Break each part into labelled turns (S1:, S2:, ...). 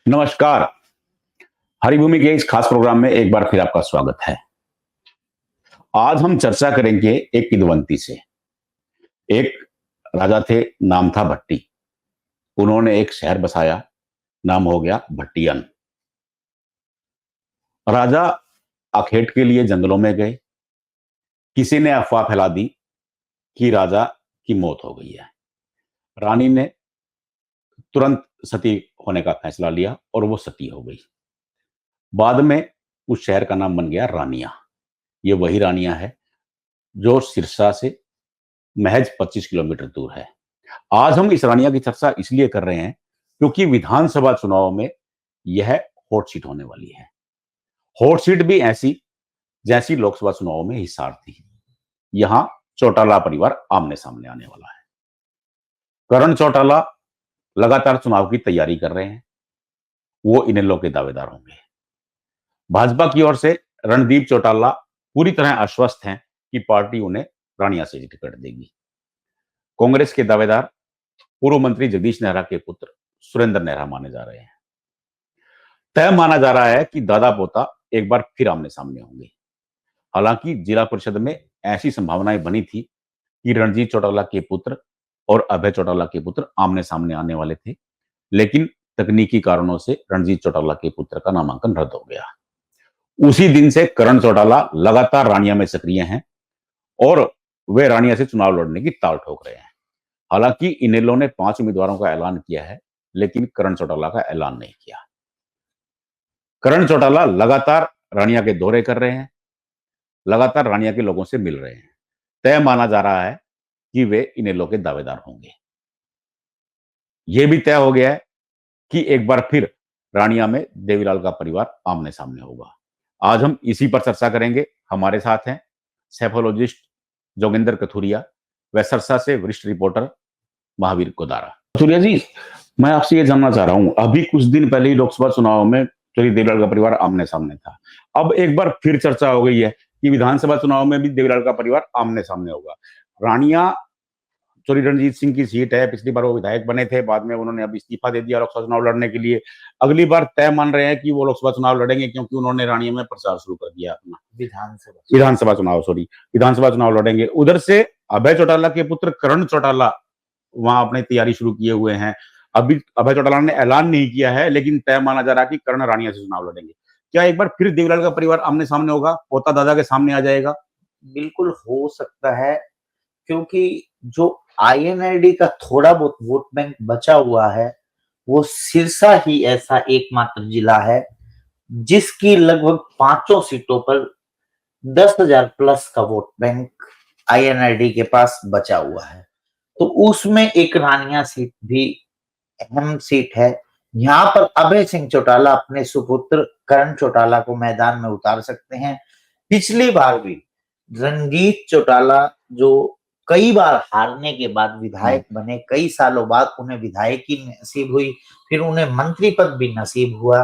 S1: नमस्कार। हरिभूमि के इस खास प्रोग्राम में एक बार फिर आपका स्वागत है। आज हम चर्चा करेंगे एक किंवदंती से। एक राजा थे, नाम था भट्टी। उन्होंने एक शहर बसाया, नाम हो गया भट्टियन। राजा आखेट के लिए जंगलों में गए। किसी ने अफवाह फैला दी कि राजा की मौत हो गई है। रानी ने तुरंत सती होने का फैसला लिया और वो सती हो गई। बाद में उस शहर का नाम बन गया रानिया। ये वही रानिया है जो सिरसा से महज 25 किलोमीटर दूर है। आज हम इस रानिया की चर्चा इसलिए कर रहे हैं क्योंकि विधानसभा चुनाव में यह हॉट सीट होने वाली है। हॉट सीट भी ऐसी जैसी लोकसभा चुनाव में हिसार थी। यहां चौटाला परिवार आमने सामने आने वाला है। करण चौटाला लगातार चुनाव की तैयारी कर रहे हैं। वो इनेलो के दावेदार होंगे। भाजपा की ओर से रणदीप चौटाला पूरी तरह आश्वस्त हैं कि पार्टी उन्हें रानिया से टिकट देगी। कांग्रेस के दावेदार पूर्व मंत्री जगदीश नेहरा के पुत्र सुरेंद्र नेहरा माने जा रहे हैं। तय माना जा रहा है कि दादा पोता एक बार फिर आमने सामने होंगे। हालांकि जिला परिषद में ऐसी संभावनाएं बनी थी कि रणजीत चौटाला के पुत्र और अभय चौटाला के पुत्र आमने सामने आने वाले थे, लेकिन तकनीकी कारणों से रणजीत चौटाला के पुत्र का नामांकन रद्द हो गया। उसी दिन से करण चौटाला लगातार रानिया में सक्रिय हैं और वे रानिया से चुनाव लड़ने की ताल ठोक रहे हैं। हालांकि इनेलो ने 5 उम्मीदवारों का ऐलान किया है, लेकिन करण चौटाला का ऐलान नहीं किया। करण चौटाला लगातार रानिया के दौरे कर रहे हैं, लगातार रानिया के लोगों से मिल रहे हैं। तय माना जा रहा है कि वे इनेलो के दावेदार होंगे। यह भी तय हो गया है कि एक बार फिर रानिया में देवीलाल का परिवार आमने सामने होगा। आज हम इसी पर चर्चा करेंगे। हमारे साथ हैं सैफोलॉजिस्ट जोगिंदर कथुरिया व सरसा से वरिष्ठ रिपोर्टर महावीर कोदारा। कथुरिया जी, मैं आपसे ये जानना चाह रहा हूं, अभी कुछ दिन पहले ही लोकसभा चुनाव में चौधरी देवीलाल का परिवार आमने सामने था। अब एक बार फिर चर्चा हो गई है कि विधानसभा चुनाव में भी देवीलाल का परिवार आमने सामने होगा। रानिया चौधरी रणजीत सिंह की सीट है। पिछली बार वो विधायक बने थे, बाद में उन्होंने अब इस्तीफा दे दिया लोकसभा चुनाव लड़ने के लिए। अगली बार तय मान रहे हैं कि वो लोकसभा चुनाव लड़ेंगे क्योंकि उन्होंने रानिया में प्रचार शुरू कर दिया अपना। विधानसभा चुनाव लड़ेंगे। उधर से अभय चौटाला के पुत्र करण चौटाला वहां अपनी तैयारी शुरू किए हुए हैं। अभी अभय चौटाला ने ऐलान नहीं किया है, लेकिन तय माना जा रहा है कि करण रानिया से चुनाव लड़ेंगे। क्या एक बार फिर देवीलाल का परिवार आमने सामने होगा, पोता दादा के सामने आ जाएगा?
S2: बिल्कुल हो सकता है, क्योंकि जो आईएनएलडी का थोड़ा बहुत वोट बैंक बचा हुआ है, वो सिरसा ही ऐसा एकमात्र जिला है जिसकी लगभग 5 सीटों पर 10,000 प्लस का वोट बैंक आईएनएलडी के पास बचा हुआ है। तो उसमें एक रानिया सीट भी अहम सीट है। यहाँ पर अभय सिंह चौटाला अपने सुपुत्र करण चौटाला को मैदान में उतार सकते हैं। पिछली बार भी रणजीत चौटाला, जो कई बार हारने के बाद विधायक बने, कई सालों बाद उन्हें विधायकी नसीब हुई, फिर उन्हें मंत्री पद भी नसीब हुआ,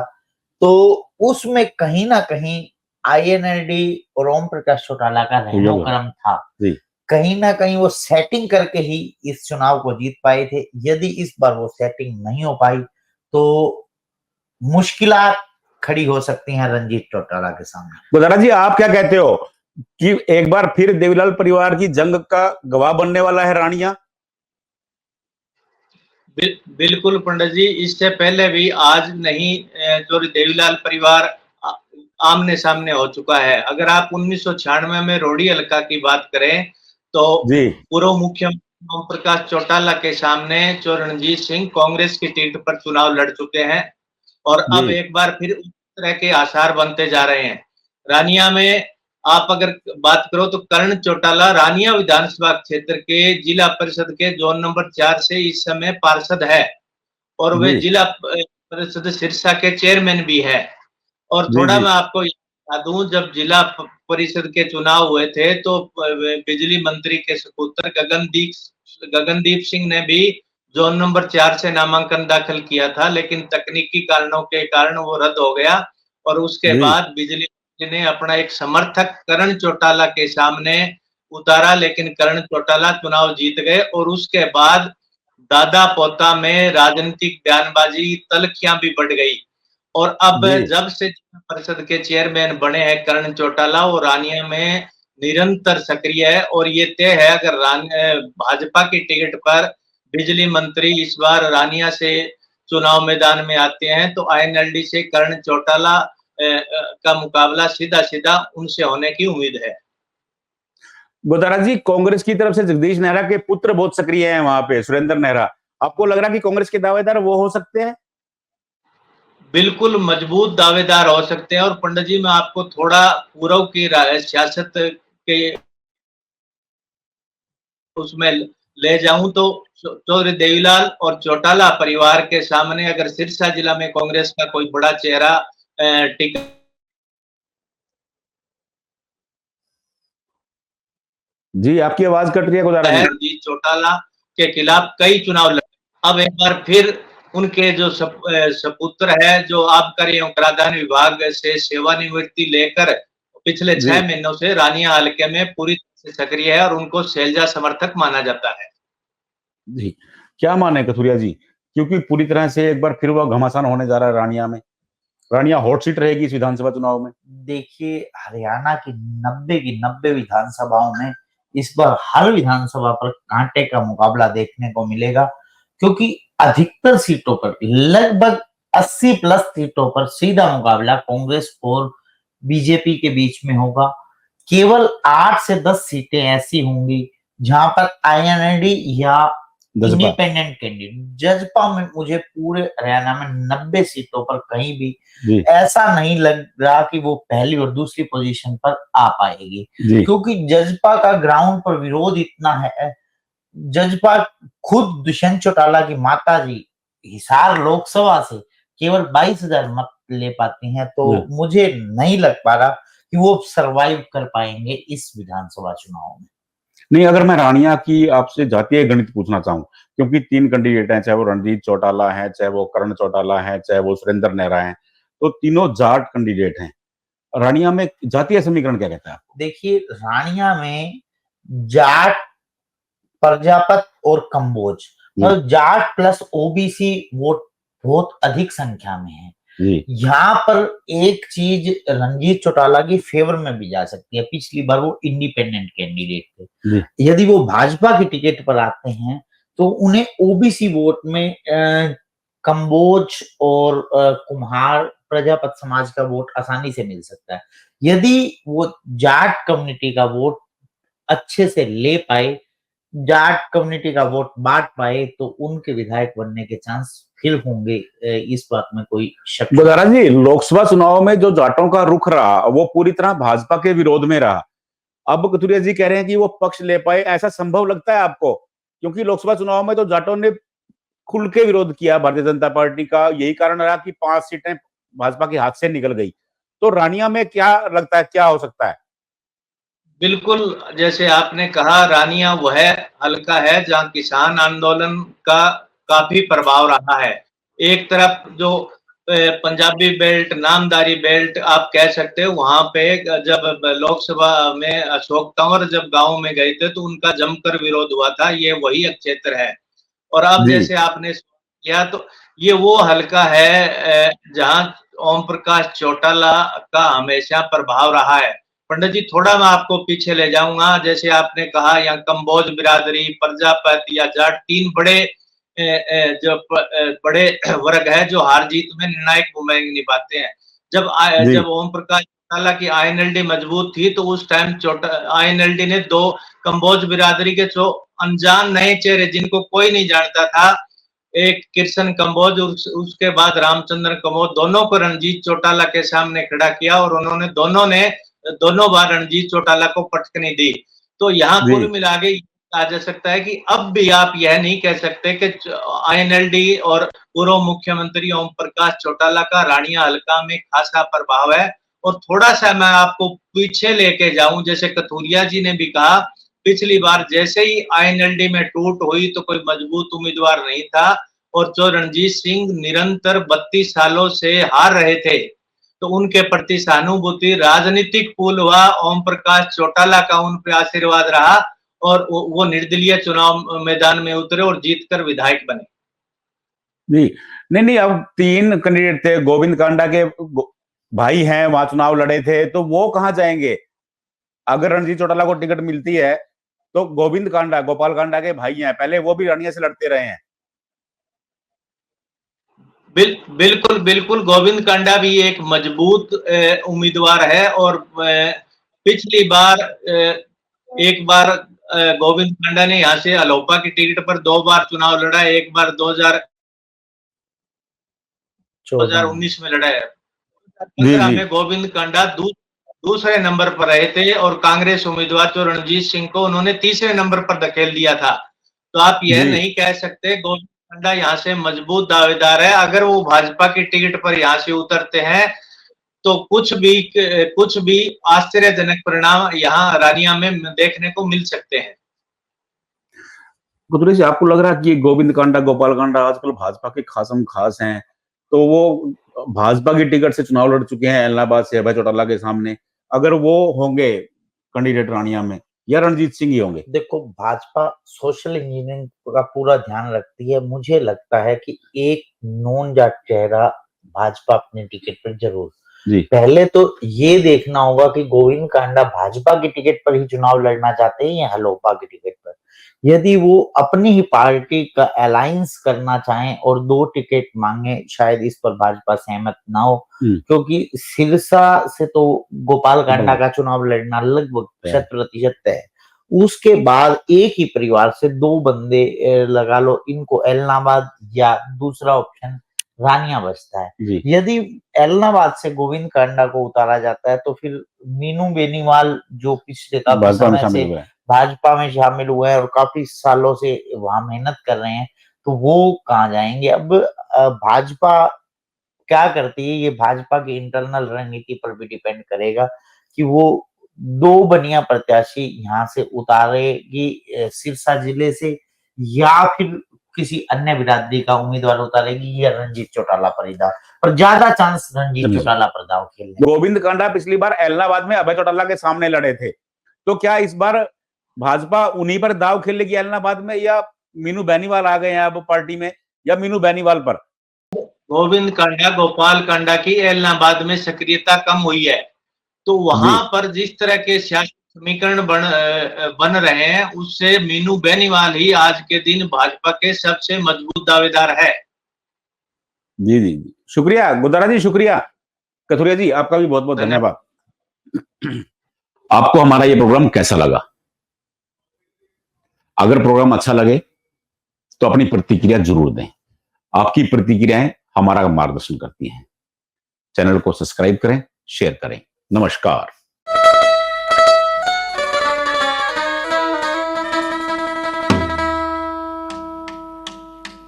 S2: तो उसमें कहीं ना कहीं आईएनएलडी और ओम प्रकाश चौटाला का रहनुक्रम था। कहीं ना कहीं वो सेटिंग करके ही इस चुनाव को जीत पाए थे। यदि इस बार वो सेटिंग नहीं हो पाई तो मुश्किलात खड़ी हो सकती हैं रणजीत चौटाला के सामने।
S1: कोदारा जी, आप क्या कहते हो कि एक बार फिर देवीलाल परिवार की जंग का गवाह बनने वाला है रानिया?
S3: बिल्कुल पंडित जी, इससे पहले भी आज नहीं जो देवीलाल परिवार आमने सामने हो चुका है। अगर आप 1996 में रोडी हल्का की बात करें तो पूर्व मुख्यमंत्री ओम प्रकाश चौटाला के सामने रणजीत सिंह कांग्रेस की टिकट पर चुनाव लड़ चुके हैं और अब एक बार फिर उस तरह के आसार बनते जा रहे हैं। रानिया में आप अगर बात करो तो करण चौटाला रानिया विधानसभा क्षेत्र के जिला परिषद के जोन नंबर 4 से इस समय पार्षद है और वे जिला परिषद सिरसा के चेयरमैन भी है। और थोड़ा मैं आपको बता दूं, जब जिला परिषद के चुनाव हुए थे तो बिजली मंत्री के सुपुत्र गगनदीप सिंह ने भी जोन नंबर 4 से नामांकन दाखिल किया था, लेकिन तकनीकी कारणों के कारण वो रद्द हो गया और उसके बाद बिजली मंत्री ने अपना एक समर्थक करण चौटाला के सामने उतारा, लेकिन करण चौटाला चुनाव जीत गए और उसके बाद दादा पोता में राजनीतिक बयानबाजी तलखियां भी बढ़ गई। और अब
S1: जी।
S3: जब से जिला परिषद के चेयरमैन बने हैं कर्ण चौटाला, वो रानिया में निरंतर सक्रिय है और ये तय है अगर भाजपा की टिकट पर बिजली मंत्री इस बार रानिया से चुनाव मैदान में आते हैं तो आईएनएलडी से कर्ण चौटाला का मुकाबला सीधा-सीधा उनसे होने की उम्मीद है।
S1: गोदारा जी, कांग्रेस की तरफ से जगदीश नेहरा के पुत्र बहुत सक्रिय हैं वहां पे, सुरेंद्र नेहरा। आपको लग रहा है कि कांग्रेस के दावेदार वो हो सकते हैं?
S3: बिल्कुल मजबूत दावेदार हो सकते हैं और पंडित जी मैं आपको थोड़ा पूर्व की सियासत के उसमें ले जाऊं तो चौधरी देवीलाल और चौटाला परिवार के सामने अगर सिरसा जिला में कांग्रेस का कोई बड़ा चेहरा टिक
S1: जी, आपकी आवाज कट रही है गोदारा जी।
S3: रणजीत चौटाला के खिलाफ कई चुनाव लड़े। अब एक बार फिर उनके जो सपुत्र है जो आबकारी एवं कराधान विभाग से सेवानिवृत्ति लेकर पिछले 6
S1: जी,
S3: महीनों से रानिया हलके में पूरी तरह से सक्रिय है और उनको शैलजा समर्थक माना जाता है।
S1: जी। क्या माने कथुरिया जी? क्योंकि पूरी तरह से एक बार फिर वो घमासान होने जा रहा है रानिया में। रानिया हॉट सीट रहेगी इस विधानसभा चुनाव में।
S2: देखिए, हरियाणा की 90 की 90 विधानसभाओं में इस बार हर विधानसभा पर कांटे का मुकाबला देखने को मिलेगा, क्योंकि अधिकतर सीटों पर लगभग 80 प्लस सीटों पर सीधा मुकाबला कांग्रेस और बीजेपी के बीच में होगा। केवल 8 से 10 सीटें ऐसी होंगी जहां पर आईएनएलडी या
S1: जजपा।
S2: इंडिपेंडेंट कैंडिडेट, जजपा में मुझे पूरे हरियाणा में 90 सीटों पर कहीं भी
S1: जी,
S2: ऐसा नहीं लग रहा कि वो पहली और दूसरी पोजीशन पर आ पाएगी,
S1: जी,
S2: क्योंकि जजपा का ग्राउंड पर विरोध इतना है। जजपा खुद दुष्यंत चौटाला की माताजी हिसार लोकसभा से केवल 22,000 मत ले पाती हैं, तो
S1: हाँ।
S2: मुझे नहीं लग पा रहा कि वो सरवाइव कर पाएंगे इस विधानसभा चुनाव में।
S1: नहीं, अगर मैं रानिया की आपसे जातीय गणित पूछना चाहूँ, क्योंकि 3 कैंडिडेट हैं, चाहे वो रणजीत चौटाला हैं, चाहे वो कर्ण चौटाला हैं, चाहे वो सुरेंद्र नेहरा हैं, तो तीनों जाट कैंडिडेट हैं। रानिया में जातीय समीकरण क्या कहता है आपको?
S2: देखिए, रानिया में जाट, प्रजापत और कंबोज, मतलब जाट प्लस ओबीसी वोट बहुत अधिक संख्या में है।
S1: जी,
S2: यहाँ पर एक चीज रणजीत चौटाला की फेवर में भी जा सकती है। पिछली बार वो इंडिपेंडेंट कैंडिडेट थे,
S1: जी,
S2: यदि वो भाजपा की टिकट पर आते हैं तो उन्हें ओबीसी वोट में कंबोज और कुम्हार प्रजापत समाज का वोट आसानी से मिल सकता है। यदि वो जाट कम्युनिटी का वोट अच्छे से ले पाए, जाट कम्युनिटी का वोट बांट पाए, तो उनके विधायक बनने के चांस फिर होंगे। इस बात में कोई शक नहीं।
S1: गोदारा जी, लोकसभा चुनाव में जो जाटों का रुख रहा, वो पूरी तरह भाजपा के विरोध में रहा। अब कथुरिया जी कह रहे हैं कि वो पक्ष ले पाए, ऐसा संभव लगता है आपको? क्योंकि लोकसभा चुनाव में तो जाटों ने खुल के विरोध किया भारतीय जनता पार्टी का, यही कारण रहा कि 5 सीटें भाजपा के हाथ से निकल गई। तो रानिया में क्या लगता है, क्या हो सकता है?
S3: बिल्कुल, जैसे आपने कहा रानिया वह हलका है जहाँ किसान आंदोलन का काफ़ी प्रभाव रहा है। एक तरफ जो पंजाबी बेल्ट, नामदारी बेल्ट आप कह सकते हो, वहाँ पे जब लोकसभा में अशोक तंवर जब गाँव में गए थे तो उनका जमकर विरोध हुआ था, ये वही क्षेत्र है। और अब
S1: जी,
S3: जैसे आपने किया तो ये वो हलका है जहाँ ओम प्रकाश चौटाला का हमेशा प्रभाव रहा है। पंडित जी थोड़ा मैं आपको पीछे ले जाऊंगा, जैसे आपने कहा यहाँ कंबोज बिरादरी, प्रजापत या जाट 3 बड़े बड़े वर्ग है जो हार जीत में निर्णायक भूमिका निभाते हैं।
S1: जी,
S3: जब ओम प्रकाश चौटाला की आईएनएलडी मजबूत थी तो उस टाइम आईएनएलडी ने 2 कंबोज बिरादरी के जो अनजान नए चेहरे जिनको कोई नहीं जानता था, एक कृष्ण कंबोज उसके बाद रामचंद्र कंबोज, दोनों को रणजीत चौटाला के सामने खड़ा किया और उन्होंने दोनों बार रणजीत चौटाला को पटकनी दी। तो यहाँ
S1: जी,
S3: कुल मिला के कहा जा सकता है कि अब भी आप यह नहीं कह सकते कि आईएनएलडी और पूर्व मुख्यमंत्री ओम प्रकाश चौटाला का रानिया हलका में खासा प्रभाव है। और थोड़ा सा मैं आपको पीछे लेके जाऊं, जैसे कथूरिया जी ने भी कहा पिछली बार जैसे ही आईएनएलडी में टूट हुई तो कोई मजबूत उम्मीदवार नहीं था और जो रणजीत सिंह निरंतर 32 सालों से हार रहे थे तो उनके प्रति सहानुभूति राजनीतिक पुल हुआ, ओम प्रकाश चौटाला का उन पर आशीर्वाद रहा और वो निर्दलीय चुनाव मैदान में उतरे और जीतकर विधायक बने।
S1: जी नहीं नहीं, अब 3 कैंडिडेट थे, गोविंद कांडा के भाई हैं, वहां चुनाव लड़े थे, तो वो कहां जाएंगे? अगर रणजीत चौटाला को टिकट मिलती है तो गोविंद कांडा, गोपाल कांडा के भाई हैं, पहले वो भी रानिया से लड़ते रहे हैं।
S3: बिल्कुल बिल्कुल, गोविंद कांडा भी एक मजबूत उम्मीदवार है। और पिछली बार एक बार गोविंद कांडा ने यहाँ से अलोपा की टिकट पर 2 बार चुनाव लड़ा है, एक बार 2019 में लड़ा है। 2015 में गोविंद कांडा दूसरे नंबर पर रहे थे और कांग्रेस उम्मीदवार जो रणजीत सिंह को उन्होंने तीसरे नंबर पर धकेल दिया था। तो आप यह नहीं कह सकते, गोविंद कांडा यहाँ से मजबूत दावेदार है। अगर वो भाजपा की टिकट पर यहाँ से उतरते हैं तो कुछ भी आश्चर्यजनक परिणाम यहाँ रानिया में देखने को मिल सकते हैं।
S1: कतुरे जी, आपको लग रहा है कि गोविंद कांडा, गोपाल कांडा आजकल भाजपा के खासम खास हैं, तो वो भाजपा की टिकट से चुनाव लड़ चुके हैं इलाहाबाद से अभय चौटाला के सामने, अगर वो होंगे कैंडिडेट रानिया में, या रणजीत सिंह ही होंगे?
S2: देखो, भाजपा सोशल इंजीनियरिंग का पूरा ध्यान रखती है। मुझे लगता है कि एक नॉन जाट चेहरा भाजपा अपने टिकट पर जरूर, पहले तो ये देखना होगा कि गोविंद कांडा भाजपा की टिकट पर ही चुनाव लड़ना चाहते हैं या हलोपा की टिकट पर। यदि वो अपनी ही पार्टी का अलायंस करना चाहें और 2 टिकट मांगे, शायद इस पर भाजपा सहमत ना हो, क्योंकि सिरसा से तो गोपाल कांडा का चुनाव लड़ना लगभग 100% तय है। उसके बाद एक ही परिवार से 2 बंदे लगा लो, इनको इलाहाबाद या दूसरा ऑप्शन रानिया बचता है। यदि इलाहाबाद से गोविंद कांडा को उतारा जाता है तो फिर मीनू बेनीवाल, जो पिछले काफी समय से भाजपा में शामिल हुए हैं और काफी सालों से वहां मेहनत कर रहे हैं, तो वो कहाँ जाएंगे? अब भाजपा क्या करती है, ये भाजपा की इंटरनल रणनीति पर भी डिपेंड करेगा कि वो 2 बढ़िया प्रत्याशी यहाँ से उतारेगी सिरसा जिले से, या फिर किसी अन्य बिरादरी का उम्मीदवार उतारेगी, या रणजीत चौटाला पर दाव, और ज्यादा चांस रणजीत चौटाला पर दाव खेलने।
S1: गोविंद कांडा पिछली बार इलाहाबाद में अभय चौटाला के सामने लड़े थे, तो क्या इस बार भाजपा उन्हीं पर दाव खेलेगी इलाहाबाद में, या मीनू बेनीवाल आ गए हैं अब पार्टी में, या मीनू बेनीवाल पर?
S3: गोविंद कांडा, गोपाल कांडा की इलाहाबाद में सक्रियता कम हुई है, तो वहां पर जिस तरह के सियासी समीकरण बन रहे हैं, उससे मीनू बेनीवाल ही आज के दिन भाजपा के सबसे मजबूत दावेदार है।
S1: जी जी जी, शुक्रिया गुदारा जी, शुक्रिया कथुरिया जी, आपका भी बहुत बहुत धन्यवाद। आपको हमारा ये प्रोग्राम कैसा लगा? अगर प्रोग्राम अच्छा लगे तो अपनी प्रतिक्रिया जरूर दें। आपकी प्रतिक्रियाएं हमारा मार्गदर्शन करती हैं। चैनल को सब्सक्राइब करें, शेयर करें। नमस्कार।